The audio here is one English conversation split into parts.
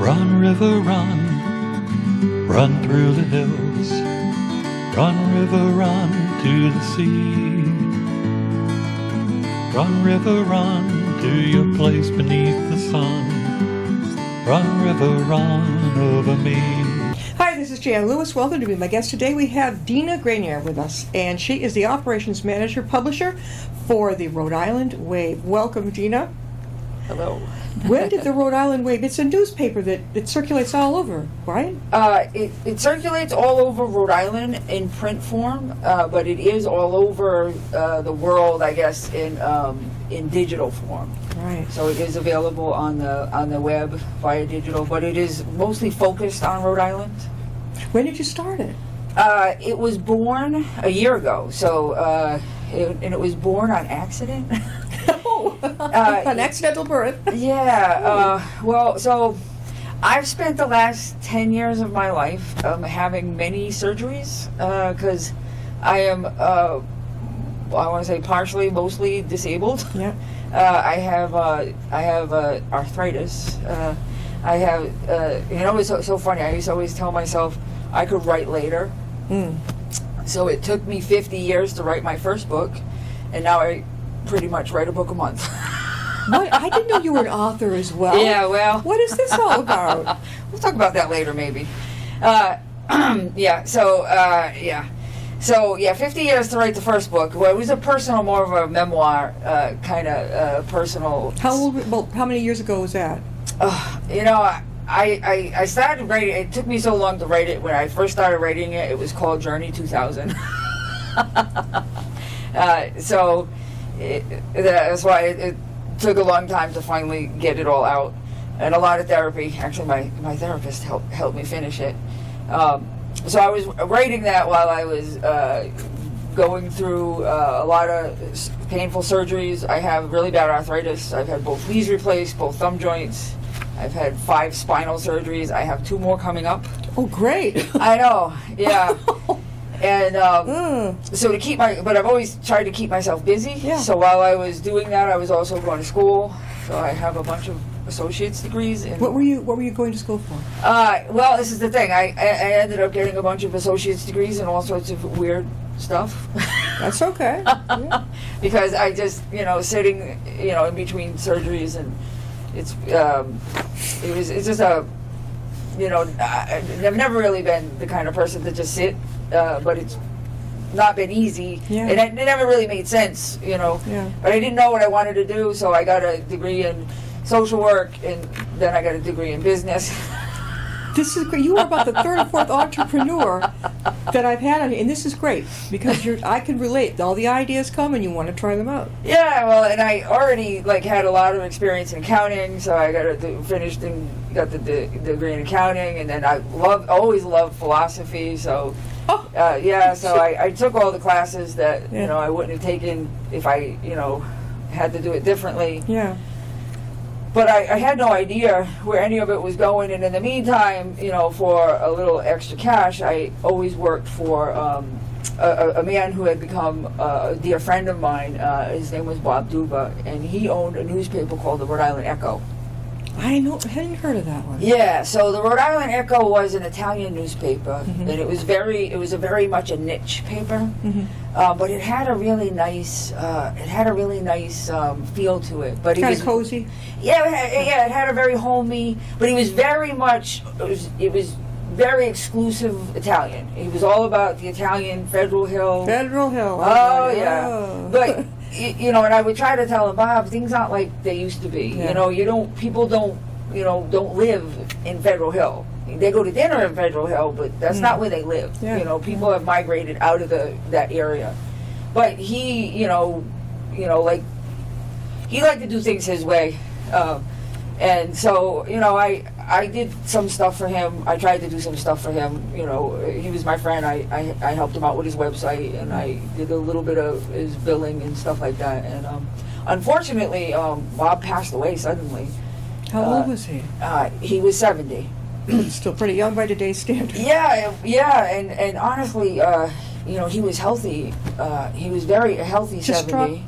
Run, river, run, run through the hills. Run, river, run to the sea. Run, river, run to your place beneath the sun. Run, river, run over me. Hi, this is Jan Lewis. Welcome to be my guest. Today we have Deana Grenier with us, and she is the Operations Manager Publisher for the Rhode Island Wave. Welcome, Deana. Hello. When did the Rhode Island Wave? It's a newspaper that circulates all over, right? It circulates all over Rhode Island in print form, but it is all over the world, I guess, in digital form. Right. So it is available on the web via digital, but it is mostly focused on Rhode Island. When did you start it? It was born a year ago, so and it was born on accident. Oh, an accidental birth. Yeah. Well, so I've spent the last 10 years of my life having many surgeries because I am, I want to say mostly disabled. Yeah. I have arthritis. I have, it's so funny. I used to always tell myself I could write later. Mm. So it took me 50 years to write my first book, and now I pretty much write a book a month. What? I didn't know you were an author as well. Yeah, well. What is this all about? We'll talk about that later, maybe. So 50 years to write the first book. Well, it was a personal, more of a memoir kind of personal. How many years ago was that? I started writing. It took me so long to write it. When I first started writing it, it was called Journey 2000. That's why it took a long time to finally get it all out, and a lot of therapy. Actually, my therapist helped me finish it. So I was writing that while I was going through a lot of painful surgeries. I have really bad arthritis. I've had both knees replaced, both thumb joints. I've had 5 spinal surgeries. I have 2 more coming up. Oh, great. I know, yeah. And so but I've always tried to keep myself busy. Yeah. So while I was doing that, I was also going to school. So I have a bunch of associate's degrees. What were you going to school for? Well, this is the thing. I ended up getting a bunch of associate's degrees in all sorts of weird stuff. That's okay. Yeah. Because I just, sitting, in between surgeries, and it's just a, I've never really been the kind of person to just sit, but it's not been easy. Yeah. And it never really made sense, Yeah. But I didn't know what I wanted to do, so I got a degree in social work, and then I got a degree in business. This is great. You are about the third or fourth entrepreneur that I've had on here, and this is great because I can relate. All the ideas come, and you want to try them out. Yeah, well, and I already had a lot of experience in accounting, so I got finished and got the degree in accounting, and then I always loved philosophy. So so I took all the classes that I wouldn't have taken if I had to do it differently. Yeah. But I had no idea where any of it was going, and in the meantime, for a little extra cash, I always worked for a man who had become a dear friend of mine. His name was Bob Duba, and he owned a newspaper called the Rhode Island Echo. I hadn't heard of that one. Yeah, so the Rhode Island Echo was an Italian newspaper, Mm-hmm. and it was a very much a niche paper, Mm-hmm. but it had a really nice feel to it. But Kind of cozy. Yeah, it had a very homey, but it was very much, it was very exclusive Italian. It was all about the Italian Federal Hill. Federal Hill. Oh, yeah. But, and I would try to tell him, Bob, things aren't like they used to be. Yeah. People don't live in Federal Hill. They go to dinner in Federal Hill, but that's not where they live. Yeah. People have migrated out of that area. But he, he liked to do things his way. And so, I did some stuff for him. I tried to do some stuff for him. He was my friend. I helped him out with his website, and I did a little bit of his billing and stuff like that. And unfortunately, Bob passed away suddenly. How old was he? He was 70. Still pretty young by today's standards. Yeah, and honestly, he was healthy. He was very healthy. Just 70.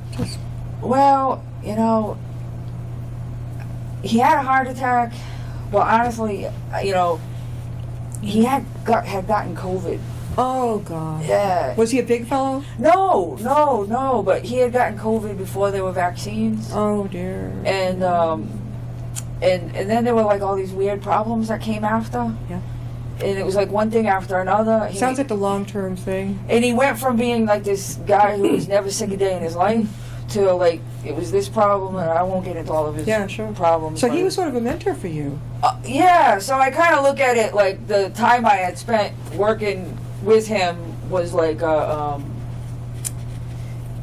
Well, he had a heart attack, Well, honestly, he had gotten COVID. Oh, God. Yeah. Was he a big fellow? No. But he had gotten COVID before there were vaccines. Oh, dear. And then there were like all these weird problems that came after. Yeah. And it was like one thing after another. Sounds like the long-term thing. And he went from being like this guy who was never sick a day in his life to like, it was this problem, and I won't get into all of his problems. So he was sort of a mentor for you. Yeah, so I kind of look at it like the time I had spent working with him was like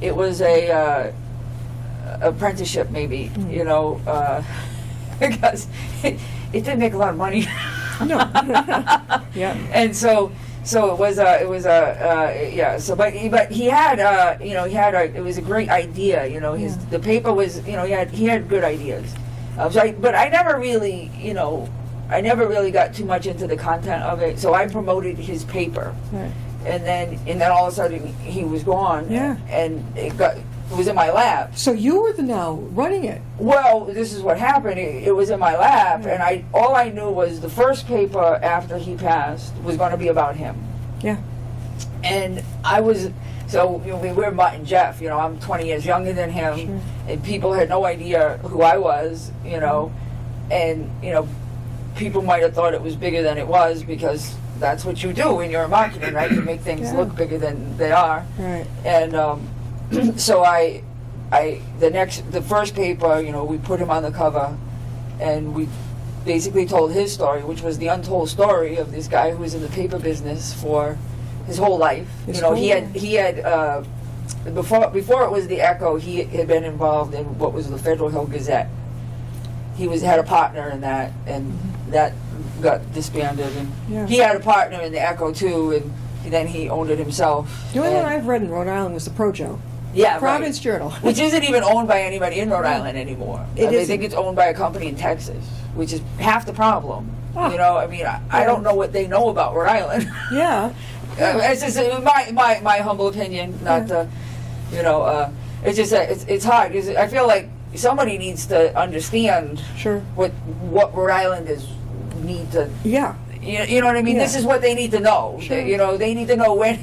it was a apprenticeship maybe, because it didn't make a lot of money. No. Yeah. And so it was but he had it was a great idea, the paper was, he had good ideas. But I never really got too much into the content of it, so I promoted his paper. Right. And then all of a sudden he was gone. Yeah. And it was in my lap. So you were now running it. Well, this is what happened. It was in my lap, and all I knew was the first paper after he passed was going to be about him. Yeah. And we were Mutt and Jeff. I'm 20 years younger than him, Sure. and people had no idea who I was. And people might have thought it was bigger than it was, because that's what you do when you're in marketing, right? You make things look bigger than they are. Right. And so the first paper, we put him on the cover, and we basically told his story, which was the untold story of this guy who was in the paper business for his whole life. He had before it was the Echo, he had been involved in what was the Federal Hill Gazette. He had a partner in that, and that got disbanded. And he had a partner in the Echo too, and then he owned it himself. The only one I've read in Rhode Island was the Projo. Yeah, Providence right. Journal. Which isn't even owned by anybody in Rhode Island anymore. I think it's owned by a company in Texas, which is half the problem. I don't know what they know about Rhode Island. Yeah. It's just my humble opinion, not to, it's just that it's hard, because I feel like somebody needs to understand what Rhode Islanders need to. Yeah. You know what I mean? Yeah. This is what they need to know. Sure. They need to know when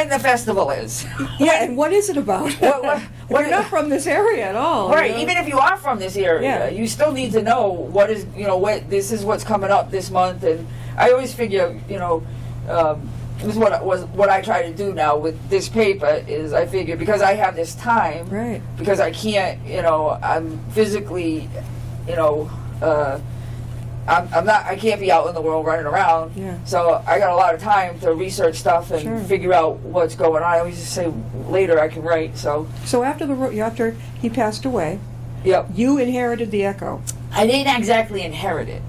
the festival is. Yeah, and what is it about? If you're not from this area at all. Right, even if you are from this area, you still need to know what is, this is what's coming up this month. And I always figure, this is what I try to do now with this paper is I figure, because I have this time, right, because I can't, I'm physically, I can't be out in the world running around. Yeah. So I got a lot of time to research stuff and figure out what's going on. I always just say later I can write. So after he passed away, you inherited the Echo. I didn't exactly inherit it.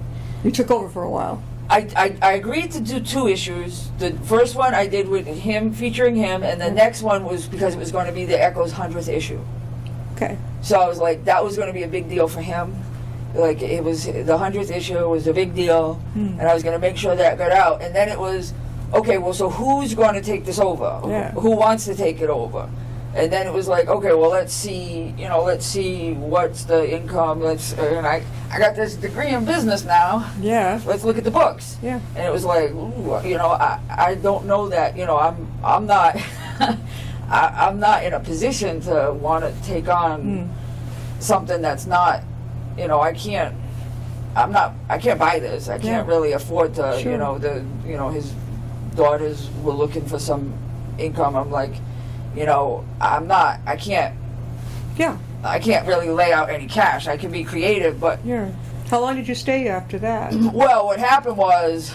You took over for a while. I agreed to do 2 issues. The first one I did with him, featuring him, and the next one was because it was going to be the Echo's 100th issue. Okay. So I was like, that was going to be a big deal for him. Like, it was, the 100th issue was a big deal, and I was going to make sure that got out. And then it was, okay, well, so who's going to take this over? Yeah. Who wants to take it over? And then it was like, okay, well, let's see what's the income. And I got this degree in business now. Yeah. Let's look at the books. Yeah. And it was like, ooh, I don't know that, I'm not, I'm not in a position to want to take on something that's not, I can't buy this. I can't really afford to, his daughters were looking for some income. I'm like, I can't really lay out any cash. I can be creative, but. Yeah. How long did you stay after that? Well, what happened was,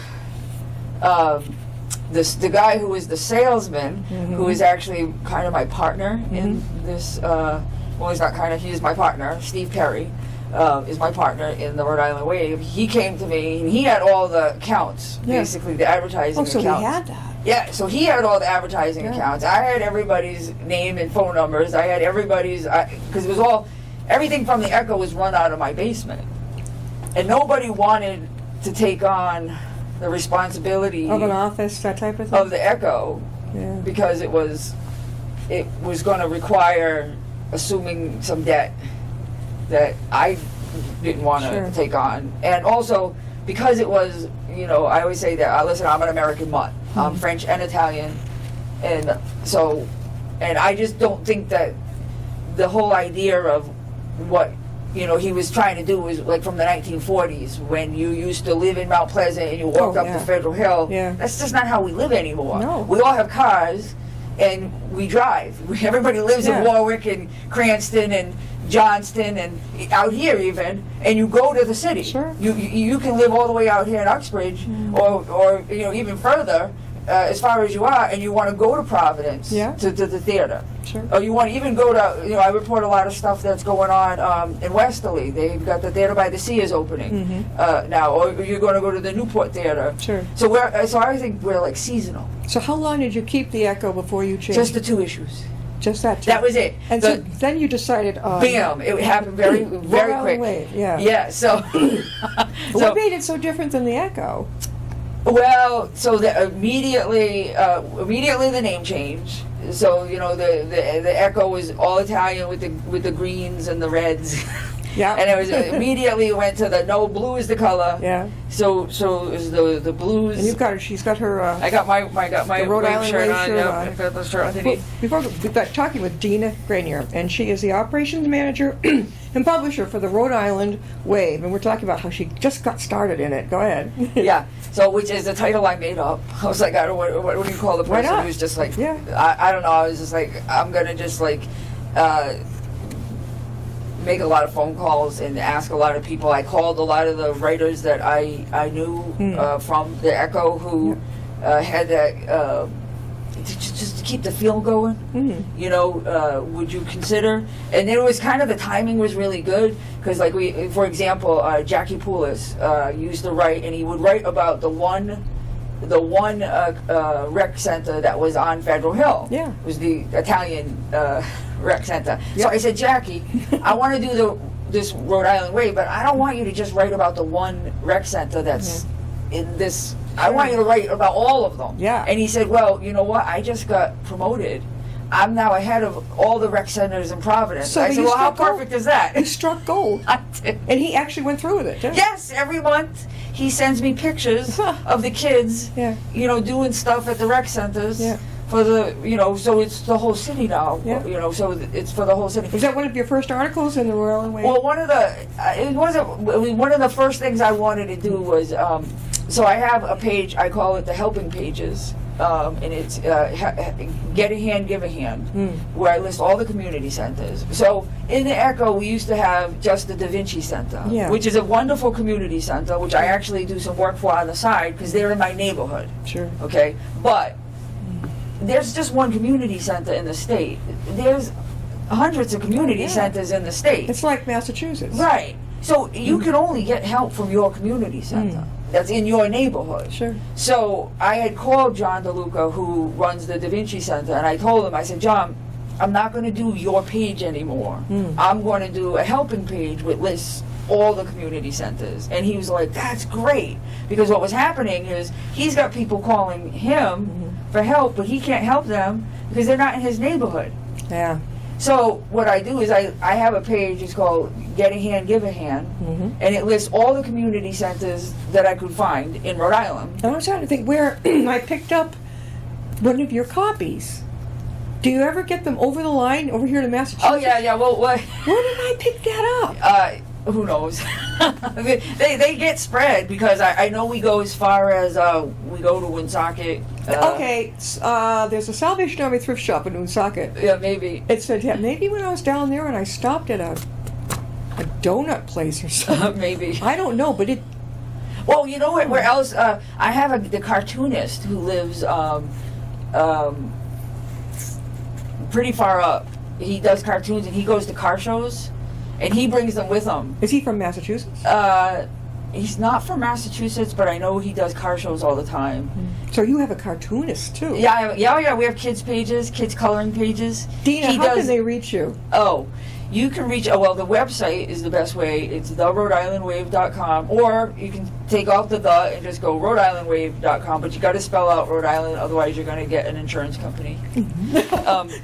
the guy who was the salesman, who is actually kind of my partner in this, he's not kind of, he's my partner, Steve Perry. Is my partner in the Rhode Island Wave. He came to me, and he had all the accounts, basically the advertising accounts. Oh, so he had that. Yeah, so he had all the advertising accounts. I had everybody's name and phone numbers. I had everybody's, because it was all, everything from the Echo was run out of my basement. And nobody wanted to take on the responsibility of an office, that type of thing? Of the Echo, because it was going to require assuming some debt that I didn't want to Sure. take on. And also, because it was, I always say that, listen, I'm an American mutt. I'm French and Italian. And so, and I just don't think that the whole idea of what, he was trying to do was like from the 1940s when you used to live in Mount Pleasant and you walk up yeah. to Federal Hill. Yeah. That's just not how we live anymore. No. We all have cars and we drive. Everybody lives in Yeah. Warwick and Cranston and Johnston and out here even, and you go to the city. Sure. You can live all the way out here in Uxbridge or even further as far as you are, and you want to go to Providence Yeah. to the theater. Sure. Or you want to even go to, I report a lot of stuff that's going on in Westerly. They've got the Theater by the Sea is opening now, or you're going to go to the Newport Theater. Sure. So I think we're like seasonal. So how long did you keep the Echo before you changed? Just the 2 issues. Just that. That was it. And so then you decided on. Bam! It happened very Rhode quick. Island Wave, yeah. Yeah. So. What made it so different than the Echo? Well, so immediately the name change. So the Echo was all Italian with the greens and the reds. Yeah. And it was immediately went to the no, blue is the color. Yeah. So it was the blues. And you've got her. She's got her. I got my the Rhode wave Island shirt wave on. shirt Yeah, on. I got the shirt underneath. Before we've got talking with Deana Grenier, and she is the operations manager and publisher for the Rhode Island Wave, and we're talking about how she just got started in it. Go ahead. Yeah. So which is the title I made up. I was like, I don't what do you call the Why person not? who's just like Yeah. I don't know. I was just like I'm gonna just like. Make a lot of phone calls and ask a lot of people. I called a lot of the writers that I knew from the Echo who had that just to keep the feel going. Would you consider? And it was kind of the timing was really good because, like for example, Jackie Poulos used to write, and he would write about the one rec center that was on Federal Hill. Yeah. It was the Italian rec center. Yep. So I said, Jackie, I want to do this Rhode Island Way, but I don't want you to just write about the one rec center that's in this. I want you to write about all of them. Yeah. And he said, well, you know what? I just got promoted. I'm now ahead of all the rec centers in Providence. So I you said, well, how struck gold. perfect is that? You struck gold. I did. And he actually went through with it, too. Yes, every month he sends me pictures of the kids, Yeah. doing stuff at the rec centers. Yeah. For the, so it's the whole city now. Yeah. So it's for the whole city. Was that one of your first articles in the Rhode Island Wave? Well, one of the first things I wanted to do was, so I have a page, I call it the helping pages, and it's get a hand, give a hand, where I list all the community centers. So in the Echo, we used to have just the Da Vinci Center, which is a wonderful community center, which I actually do some work for on the side because they're in my neighborhood. Sure. Okay, but there's just one community center in the state. There's hundreds of community centers in the state. It's like Massachusetts. Right. So you can only get help from your community center that's in your neighborhood. Sure. So I had called John DeLuca, who runs the Da Vinci Center, and I told him, I said, John, I'm not going to do your page anymore. I'm going to do a helping page with lists all the community centers. And he was like, that's great. Because what was happening is he's got people calling him for help, but he can't help them because they're not in his neighborhood. Yeah. So what I do is I have a page, it's called Get a Hand, Give a Hand, and it lists all the community centers that I could find in Rhode Island. And I was trying to think where I picked up one of your copies. Do you ever get them over the line over here to Massachusetts? Oh, yeah, well, Where did I pick that up? who knows? they get spread because I know we go as far as we go to Woonsocket. Okay, there's a Salvation Army thrift shop in Woonsocket. Yeah, maybe. It said, maybe when I was down there and I stopped at a donut place or something. Maybe. I don't know, but it... Well, you know what? Where else? I have the cartoonist who lives pretty far up. He does cartoons and he goes to car shows, and he brings them with him. Is he from Massachusetts? He's not from Massachusetts, but I know he does car shows all the time. So you have a cartoonist, too. Yeah. We have kids' pages, kids' coloring pages. Deana, how can they reach you? Oh, you can reach, well, the website is the best way. It's therhodeislandwave.com, or you can take off the and just go rhodeislandwave.com, but you got to spell out Rhode Island, otherwise you're going to get an insurance company.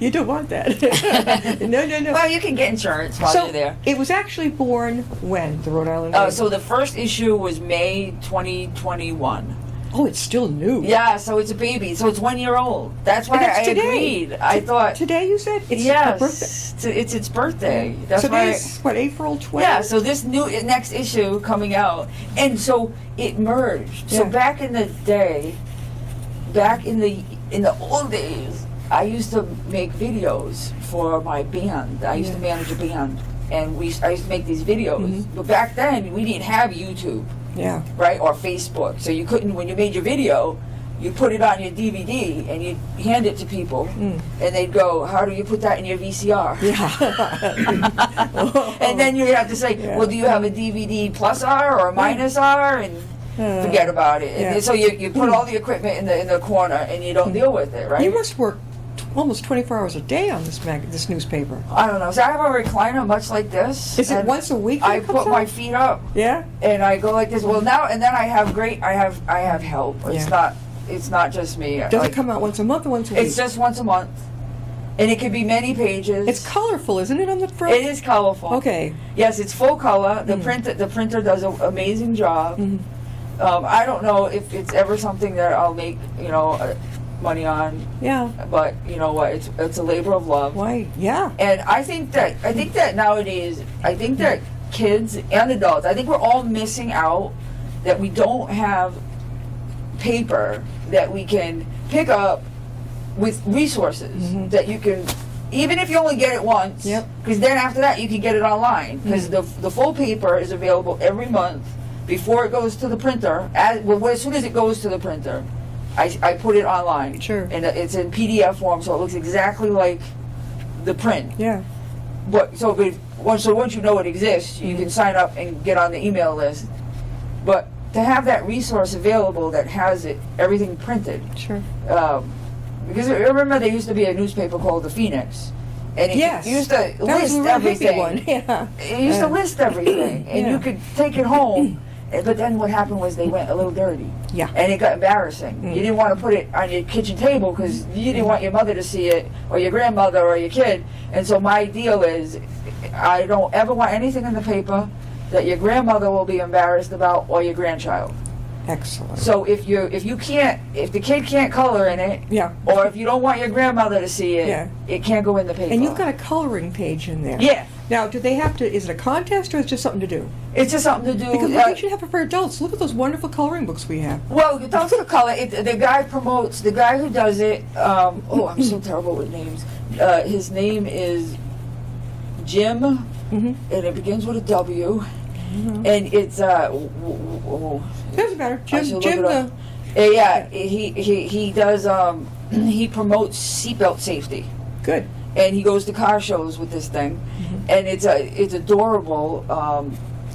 You don't want that. No. Well, you can get insurance while you're there. It was actually born when, the Rhode Island Wave? So the first issue was May 2021. Oh, it's still new. Yeah, so it's a baby. So it's 1 year old. That's why I agreed. I thought today. You said it's yes, her birthday. It's its birthday. That's so why. Today's what, April 12th? Yeah. So this next issue coming out, and so it merged. So Yeah. back in the day, back in the old days, I used to make videos for my band. I used to manage a band, and I used to make these videos. But back then, we didn't have YouTube. Yeah. Right? Or Facebook. So you couldn't, when you made your video, you put it on your DVD and you hand it to people, and they'd go, how do you put that in your VCR? Yeah. And then you have to say, well, do you have a DVD plus R or minus R? And forget about it. Yeah. And so you put all the equipment in the corner and you don't deal with it, right? You must work almost 24 hours a day on this newspaper. I don't know. So I have a recliner much like this. Is it once a week that I it comes put my out? feet up. Yeah. And I go like this. Well, now and then I have help. It's not just me. Does it come out once a month or once a week? It's just once a month, and it could be many pages. It's colorful, isn't it, on the front? It is colorful. Okay. Yes, it's full color. The printer does an amazing job. I don't know if it's ever something that I'll make money on. Yeah. But you know what? It's a labor of love. Why? Yeah. And I think that nowadays, kids and adults, I think we're all missing out that we don't have paper that we can pick up with resources that you can, even if you only get it once, because then after that you can get it online, because the full paper is available every month before it goes to the printer. As soon as it goes to the printer, I put it online. Sure. And it's in PDF form, so it looks exactly like the print. Yeah. But once you know it exists, you can sign up and get on the email list. But to have that resource available that has everything printed. Sure. Because I remember there used to be a newspaper called The Phoenix, and it used to list everything. One. Yeah. It used to list everything, and you could take it home. But then what happened was they went a little dirty. Yeah. And it got embarrassing. You didn't want to put it on your kitchen table because you didn't want your mother to see it, or your grandmother, or your kid. And so my deal is, I don't ever want anything in the paper that your grandmother will be embarrassed about, or your grandchild. Excellent. So if the kid can't color in it, or if you don't want your grandmother to see it, it can't go in the paper. And you've got a coloring page in there. Yeah. Now, do they have to? Is it a contest or is it just something to do? It's just something to do. Because we should have it for adults. Look at those wonderful coloring books we have. Well, adults can color. The guy who does it. I'm so terrible with names. His name is Jim, and it begins with a W. And it's doesn't matter. Jim he does he promotes seatbelt safety. Good. And he goes to car shows with this thing, and it's adorable. I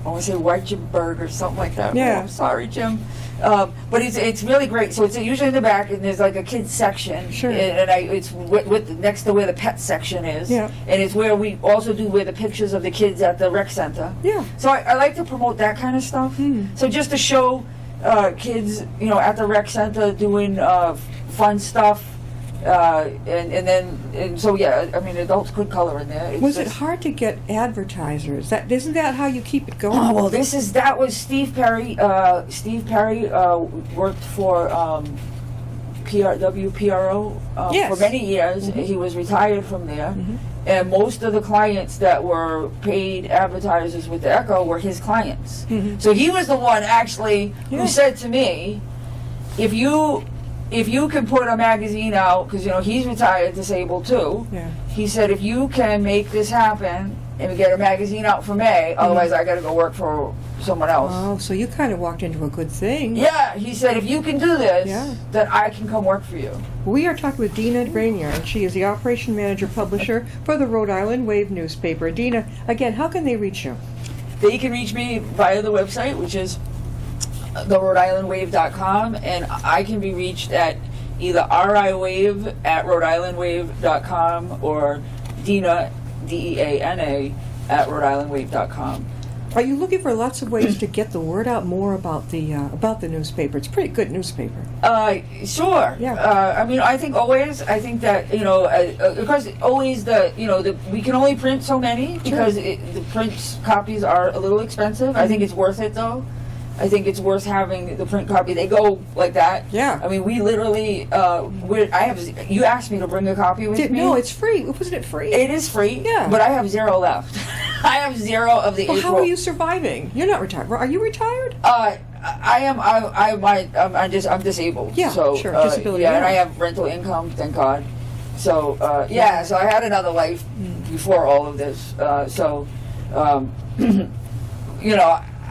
want to say Whiteberg or something like that. Yeah. Oh, I'm sorry, Jim. But it's really great. So it's usually in the back, and there's like a kids section. Sure. And it's with next to where the pet section is. Yeah. And it's where we also do the pictures of the kids at the rec center. Yeah. So I like to promote that kind of stuff. So just to show kids, at the rec center doing fun stuff. Adults could color in there. Was it hard to get advertisers? Isn't that how you keep it going? Oh well, that was Steve Perry. Steve Perry worked for WPRO for many years. He was retired from there, and most of the clients that were paid advertisers with the Echo were his clients. So he was the one actually who said to me, if you can put a magazine out, because he's retired, disabled too. Yeah. He said, if you can make this happen and we get a magazine out for May, otherwise I got to go work for someone else. Oh, so you kind of walked into a good thing. Yeah, he said, if you can do this, then I can come work for you. We are talking with Deana Grenier, and she is the operation manager publisher for the Rhode Island Wave newspaper. Deana, again, how can they reach you? They can reach me via the website, which is therhodeislandwave.com, and I can be reached at either riwave@rhodeislandwave.com or Deana Deana at RhodeIslandWave.com. Are you looking for lots of ways to get the word out more about the newspaper? It's a pretty good newspaper. Sure. Yeah. I mean, I think that, because always we can only print so many because the print copies are a little expensive. I think it's worth it though. I think it's worth having the print copy. They go like that. Yeah. I mean, we literally, you asked me to bring a copy with me. No, it's free. Wasn't it free? It is free. Yeah. But I have 0 left. I have 0 of the Well, April. how are you surviving? You're not retired. Are you retired? I am. I'm disabled. Yeah, so, sure. Disability. Yeah, and I have rental income, thank God. So so I had another life before all of this.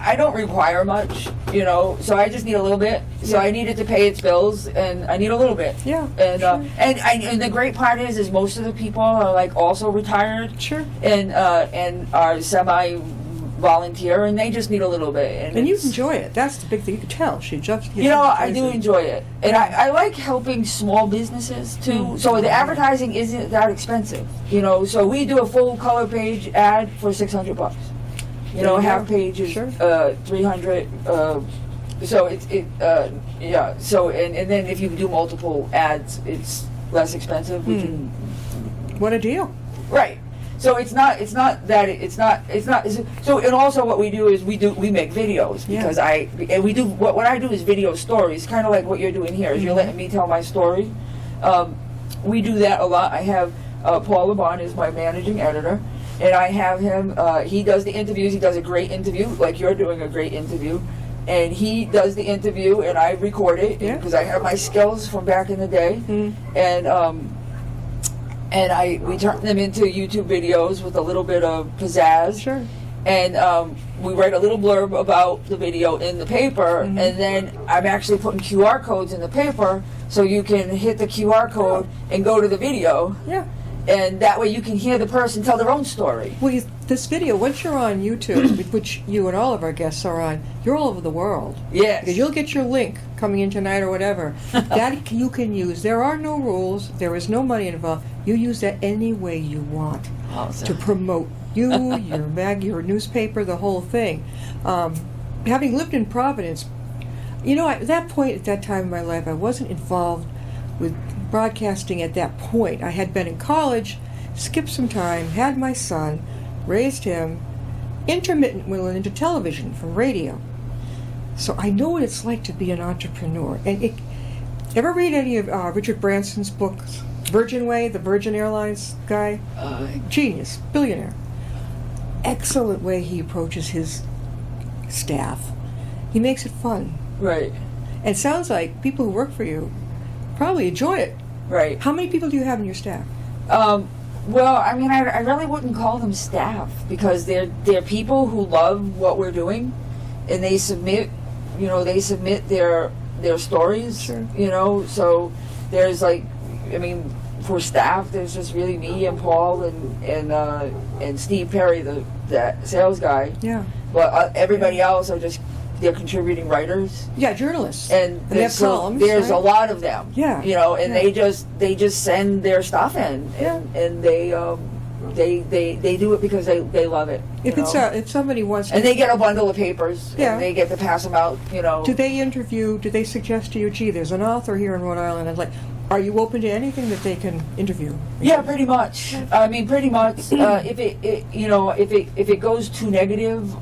I don't require much, so I just need a little bit. So I needed to pay its bills, and I need a little bit. Yeah. And sure. and the great part is most of the people are like also retired. Sure. And are semi-volunteer, and they just need a little bit. And you enjoy it. That's the big thing. You can tell. I do enjoy it, and I like helping small businesses too. So the advertising isn't that expensive, So we do a full color page ad for $600. Half page is sure. 300. So So and then if you do multiple ads, it's less expensive. We can. What a deal! Right. So it's not. So and also what we do is we make videos because what I do is video stories, kind of like what you're doing here. Is you're letting me tell my story. We do that a lot. I have Paul LeBon is my managing editor. And I have him, he does the interviews, he does a great interview, like you're doing a great interview. And he does the interview, and I record it, because I have my skills from back in the day. And we turn them into YouTube videos with a little bit of pizzazz. Sure. And we write a little blurb about the video in the paper, and then I'm actually putting QR codes in the paper, so you can hit the QR code and go to the video. Yeah. And that way you can hear the person tell their own story. Well, this video, once you're on YouTube, which you and all of our guests are on, you're all over the world. Yes. Because you'll get your link coming in tonight or whatever. That you can use. There are no rules. There is no money involved. You use that any way you want to promote you, your newspaper, the whole thing. Having lived in Providence, at that time in my life, I wasn't involved with broadcasting at that point. I had been in college, skipped some time, had my son, raised him, intermittently went into television from radio. So I know what it's like to be an entrepreneur. And ever read any of Richard Branson's books? Virgin Way, the Virgin Airlines guy? Genius, billionaire. Excellent way he approaches his staff. He makes it fun. Right. And it sounds like people who work for you probably enjoy it. Right. How many people do you have in your staff? Well, I mean, I really wouldn't call them staff because they're people who love what we're doing, and they submit their stories. Sure. So there's for staff, there's just really me and Paul and Steve Perry, the sales guy. Yeah. But everybody else are just. They're contributing writers. Yeah, journalists. And they have columns. There's right? a lot of them. Yeah. And they just send their stuff in, and they do it because they love it. If somebody wants to, and they get a bundle of papers, Yeah. and they get to pass them out. Do they suggest to you, gee, there's an author here in Rhode Island, and are you open to anything that they can interview? Yeah, pretty much. I mean, pretty much. If it goes too negative,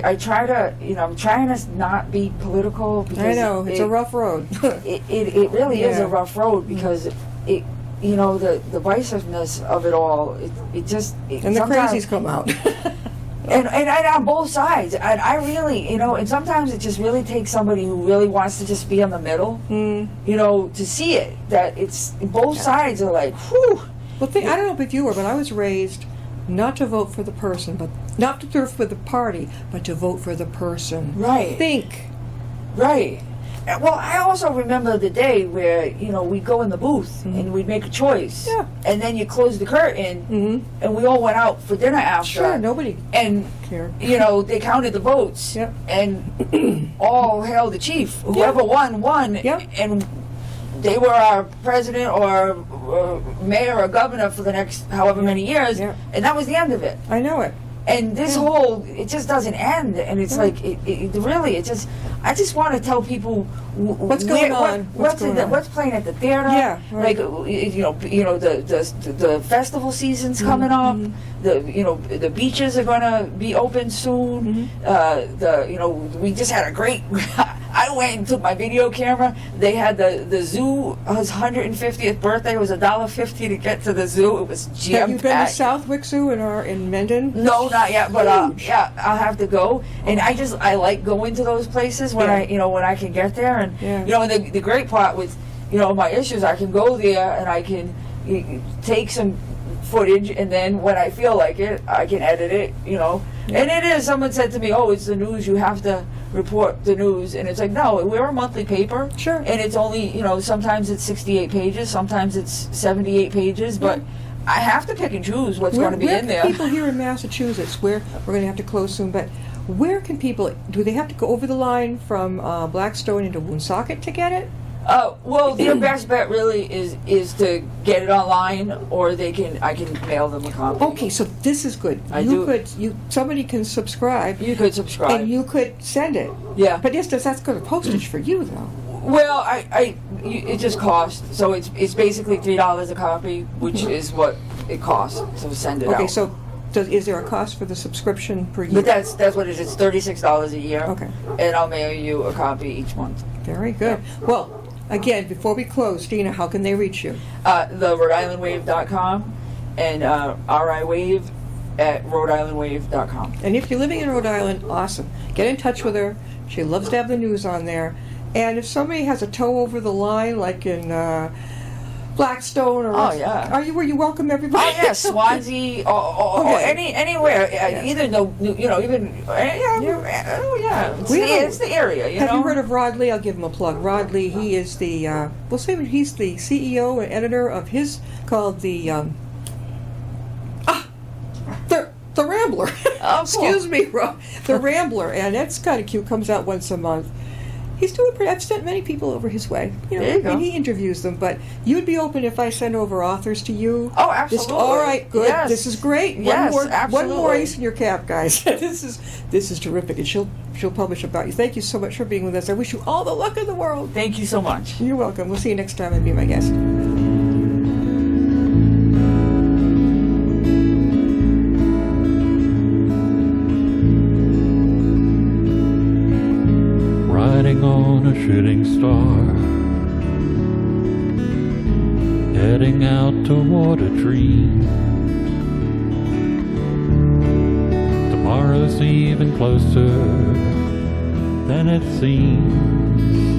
I'm trying to not be political. Because I know it's a rough road. it really is a rough road because the divisiveness of it all. And the crazies come out. And on both sides, and I really, and sometimes it just really takes somebody who really wants to just be in the middle, to see it, that it's, both sides are like, whew. Well, I don't know if you were, but I was raised not to vote for the person, but not to vote for the party, but to vote for the person. Right. Think. Right. Well, I also remember the day where, we'd go in the booth and we'd make a choice. Yeah. And then you close the curtain and we all went out for dinner after. Sure, nobody cared. cared. They counted the votes. Yep. And all hail the chief. Whoever won. Yep. And they were our president or mayor or governor for the next however many years, and that was the end of it. I know it. And this whole, it just doesn't end, and it's like, it really, I just want to tell people what's going on, what's playing at the theater, like, the festival season's coming up, the beaches are going to be open soon, we just had a great, I went and took my video camera. They had the zoo, his 150th birthday. It was $1.50 to get to the zoo. It was jam-packed. Have you been to Southwick Zoo in Mendon? No, not yet, but I'll have to go. And I like going to those places when I can get there. And and the great part with my issues, I can go there and I can take some footage, and then when I feel like it, I can edit it. And it is. Someone said to me, "Oh, it's the news. You have to report the news." And it's like, no, we're a monthly paper. Sure. And it's only, sometimes it's 68 pages, sometimes it's 78 pages, but I have to pick and choose what's going to be in there. People here in Massachusetts, where we're going to have to close soon, but where can people, do they have to go over the line from Blackstone into Woonsocket to get it? Well, their best bet really is to get it online, or I can mail them a copy. Okay, so this is good. Somebody can subscribe. You could subscribe, and you could send it. Yeah, but that's good postage for you, though. Well, it just costs. So it's basically $3 a copy, which is what it costs to send it out. Okay, so is there a cost for the subscription per year? But that's what it is. It's $36 a year. Okay, and I'll mail you a copy each month. Very good. Yeah. Well. Again, before we close, Deana, how can they reach you? The RhodeIslandWave.com and RIWave at RhodeIslandWave.com. And if you're living in Rhode Island, awesome. Get in touch with her. She loves to have the news on there. And if somebody has a toe over the line, like in Blackstone or were you welcome everybody? Oh yeah, Swansea or anywhere. Either it's the area. Have you heard of Rhode? I'll give him a plug. Rhode, he is the he's the CEO and editor of his called the Rambler. Oh, Excuse me, the Rambler, and that's kind of cute. Comes out once a month. He's doing pretty. I've sent many people over his way. There you go. And he interviews them. But you'd be open if I send over authors to you. Oh, absolutely. All right, good. Yes. This is great. Yes, absolutely. One more ace in your cap, guys. This is terrific, and she'll publish about you. Thank you so much for being with us. I wish you all the luck in the world. Thank you so much. You're welcome. We'll see you next time and be my guest. Riding on a shooting star, heading out toward a dream. Tomorrow's even closer than it seems.